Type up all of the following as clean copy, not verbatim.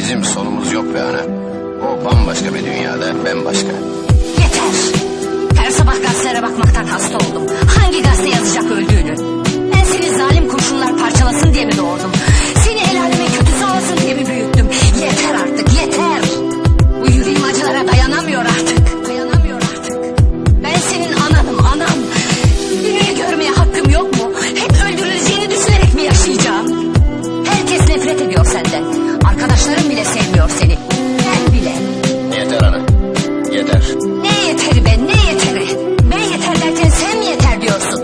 Bizim sonumuz yok be ana. O bambaşka bir dünyada, ben başka. Yeter. Her sabah gazetelere bakmaktan hasta oldum. Hangi gazete yazacak öldüğünü? Ben seni zalim kurşunlar parçalasın diye mi doğurdum? Seni el alemin kötüsü alsın diye mi büyüttüm? Yeter artık, yeter. Bu yüreğim acılara dayanamıyor artık. Dayanamıyor artık. Ben senin ananım, anam. Dünyayı görmeye hakkım yok mu? Hep öldürüleceğini düşünerek mi yaşayacağım? Herkes nefret ediyor senden. Arkadaşların bile sevmiyor seni. Ben bile. Yeter ana, yeter. Ne yeteri be, ne yeteri? Ben yeter derken sen mi yeter diyorsun?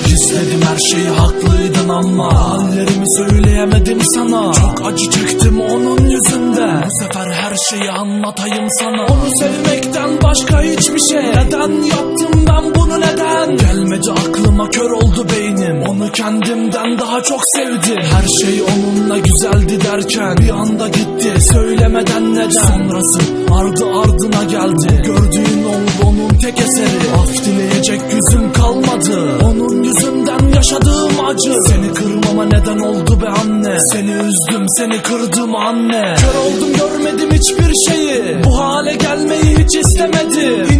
Gizledim her şeyi, haklıydın ama hallerimi söyleyemedim sana. Çok acı çektim onun yüzünden. Bu sefer her şeyi anlatayım sana. Onu sevmekten başka hiçbir şey. Neden yaptım ben bunu, neden? Gelmedi aklıma, kör oldu beynim. Onu kendimden daha çok sevdim. Her şey onunla güzeldi derken bir anda gitti, söylemeden neden? Sonrası ardı ardına geldi. Gördüğün oldu onun tek eseri. Af dileyecek yüzüm kalmadı. Onun yüzünden yaşadığım acı. Seni kırmama neden oldu be anne. Seni üzdüm, seni kırdım anne. Kör oldum, görmedim hiçbir şeyi. Bu hale gelmeyi hiç istemedim.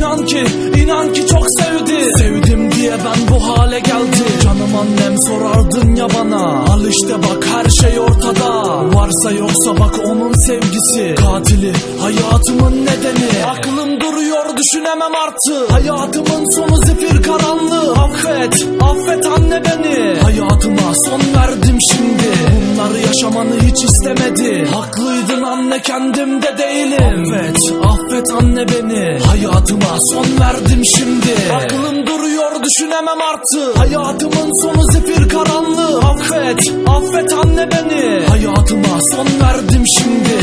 İnan ki çok sevdi. Sevdim diye ben bu hale geldim. Canım annem, sorardın ya bana. Al işte bak, her şey ortada. Varsa yoksa bak onun sevgisi. Katili hayatımın nedeni. Aklım duruyor, düşünemem artık. Hayatımın sonu zifir karanlığı. Affet anne beni. Hayatıma son verdim şimdi. Bunları yaşamanı hiç istemedi. Haklıydın anne, kendimde değilim. Affet anne beni. Hayatıma son verdim şimdi. Aklım duruyor, düşünemem artık. Hayatımın sonu zifir karanlığı. Affet anne beni. Hayatıma son verdim şimdi.